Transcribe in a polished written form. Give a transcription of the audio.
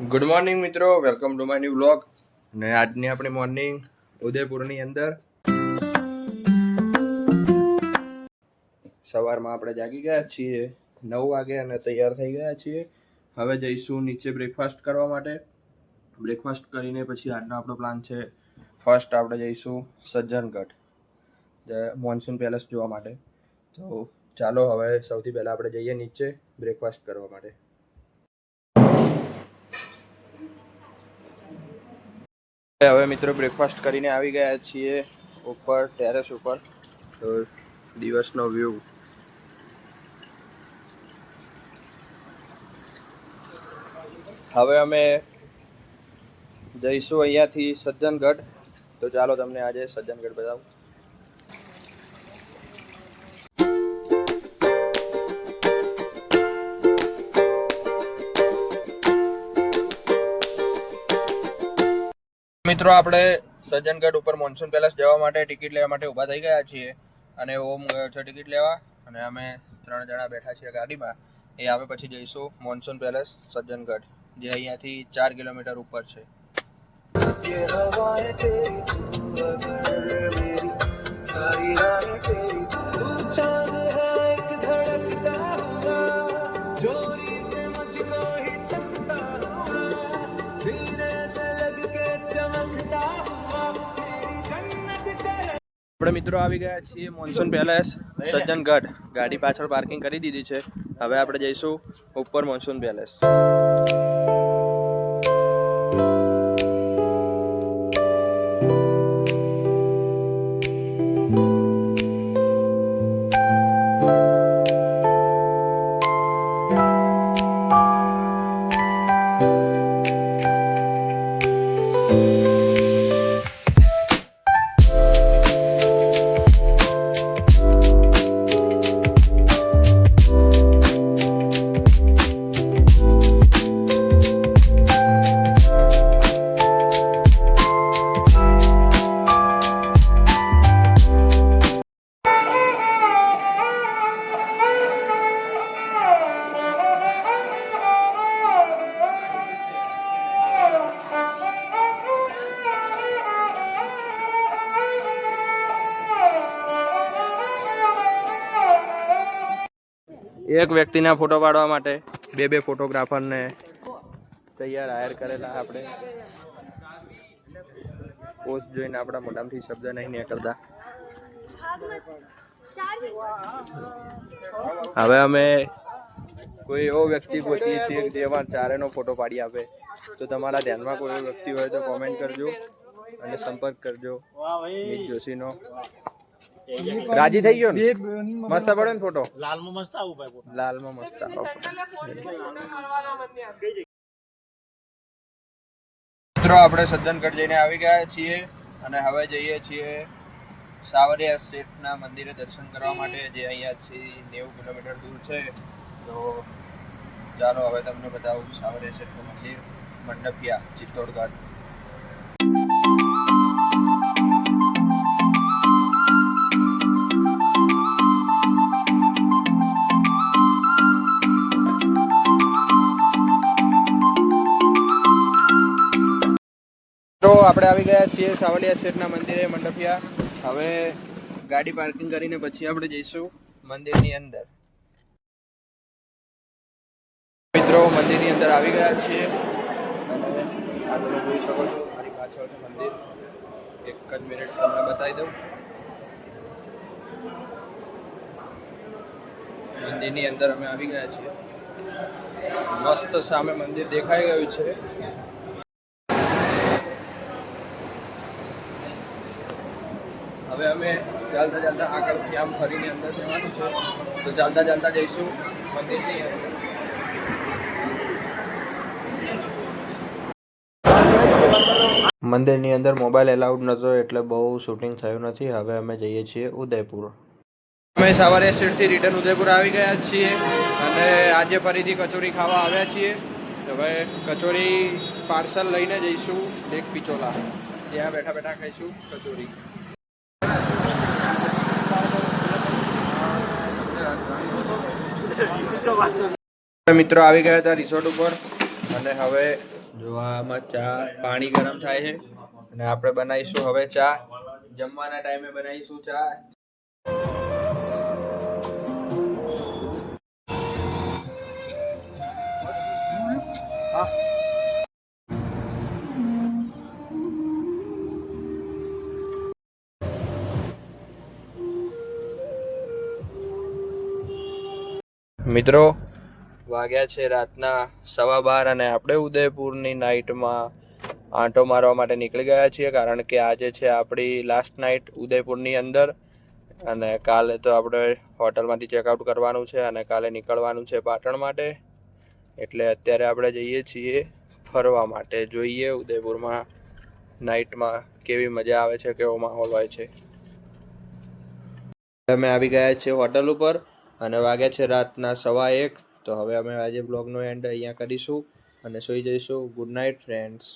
Good morning મિત્રો, welcome to my new vlog. અને આજની આપણી મોર્નિંગ ઉદયપુરની અંદર સવારમાં આપણે જાગી ગયા છીએ 9 વાગે અને તૈયાર થઈ ગયા છીએ. હવે જઈશું નીચે બ્રેકફાસ્ટ કરવા માટે. બ્રેકફાસ્ટ કરીને પછી આજનો આપણો પ્લાન છે, ફર્સ્ટ આપણે જઈશું સજ્જનગઢ મોન્સૂન પેલેસ જોવા માટે. તો ચાલો હવે સૌથી પહેલાં આપણે જઈએ નીચે બ્રેકફાસ્ટ કરવા માટે. હવે મિત્રો બ્રેકફાસ્ટ કરીને આવી ગયા છીએ ઉપર ટેરેસ ઉપર. તો દિવસનો વ્યૂ. હવે અમે જઈશું અહીંયાથી સજ્જનગઢ. તો ચાલો તમને આજે સજ્જનગઢ બતાવું. મિત્રો આપણે સજ્જનગઢ ઉપર મોન્સૂન પેલેસ જવા માટે ટિકિટ લેવા માટે ઊભા થઈ ગયા છીએ. અને ઓમ ગયો છે ટિકિટ લેવા, અને અમે 3 જણા બેઠા છીએ ગાડીમાં. એ આવે પછી જઈશું મોન્સૂન પેલેસ સજ્જનગઢ, જે અહીંયાથી 4 કિલોમીટર ઉપર છે. આપણે મિત્રો આવી ગયા છીએ મોન્સૂન પેલેસ સજ્જનગઢ. ગાડી પાછળ પાર્કિંગ કરી દીધી છે. હવે આપણે જઈશું ઉપર મોન્સૂન પેલેસ. એક વ્યક્તિના ફોટો પાડવા માટે બે ફોટોગ્રાફરને તૈયાર હાયર કરેલા. આપણે પોસ્ટ જોઈને આપણા મોઢામાંથી શબ્દ નહીં નીકળતા. હવે અમે કોઈ એવો વ્યક્તિ ગોતીએ છીએ જે અમારા ચારેનો ફોટો પાડી આપે. તો તમારા ધ્યાનમાં કોઈ એવો વ્યક્તિ હોય તો કોમેન્ટ કરજો અને સંપર્ક કરજો મિત જોશીનો. રાજી થઈ ગયો ને? મસ્ત પડે ને ફોટો? લાલમાં મસ્ત આવું ભાઈ. લાલમાં મસ્ત આવો. મિત્રો આપણે સજ્જનગઢ જઈને આવી ગયા છીએ અને હવે જઈએ છીએ સાવરિયા શેઠના મંદિરે દર્શન કરવા માટે, જે અહીંયાથી 90 કિલોમીટર દૂર છે. તો ચાલો હવે તમને બતાવું સાવરિયા શેઠનું મંદિર, મંડપિયા, ચિત્તોડગઢ. તો આપણે આવી ગયા છીએ સાવલિયા શેઠના મંદિરે, મંડપિયા. હવે ગાડી પાર્કિંગ કરીને પછી આપણે જઈશું મંદિરની અંદર. મિત્રો મંદિરની અંદર આવી ગયા છીએ અને આ તમે જોઈ શકો છો, મારી પાછળ છે મંદિર. એક જ મિનિટ તમને બતાવી દઉં. મંદિરની અંદર અમે આવી ગયા છીએ. મસ્ત સામે મંદિર દેખાઈ ગયું છે. હવે અમે ચાલતા આગળથી આમ ફરીને અંદર જવાનું છે. તો ચાલતા જઈશું મંદિરની અંદર. મંદિરની અંદર મોબાઈલ એલાઉડ નહોતો એટલે બહુ શૂટિંગ થયું નથી. હવે અમે જઈએ છીએ ઉદયપુર. અમે સાવરિયા શેઠથી રિટર્ન ઉદયપુર આવી ગયા છીએ અને આજે ફરીથી કચોરી ખાવા આવ્યા છીએ. તો હવે કચોરી પાર્સલ લઈને જઈશું લેક પિચોલા. ત્યાં બેઠા ખાઈશું કચોરી. મિત્રો આવી ગયા હતા રિસોર્ટ ઉપર અને હવે જો આમાં ચા પાણી ગરમ થાય છે અને આપણે બનાવીશું હવે ચા. જમવાના ટાઈમે બનાવીશું ચા. મિત્રો વાગ્યા છે રાતના 12:15 અને આપણે ઉદયપુરની નાઇટમાં આંટો મારવા માટે નીકળી ગયા છીએ, કારણ કે આજે છે આપણી લાસ્ટ નાઇટ ઉદયપુરની અંદર અને કાલે તો આપણે હોટલમાંથી ચેકઆઉટ કરવાનું છે અને કાલે નીકળવાનું છે પાટણ માટે. એટલે અત્યારે આપણે જઈએ છીએ ફરવા માટે. જોઈએ ઉદયપુરમાં નાઇટમાં કેવી મજા આવે છે, કેવો માહોલ હોય છે. અમે આવી ગયા છીએ હોટલ ઉપર અને વાગ્યા છે રાતના 1:15. તો હવે અમે આજે બ્લોગનો એન્ડ અહીંયા કરીશું અને સૂઈ જઈશું. Good night friends.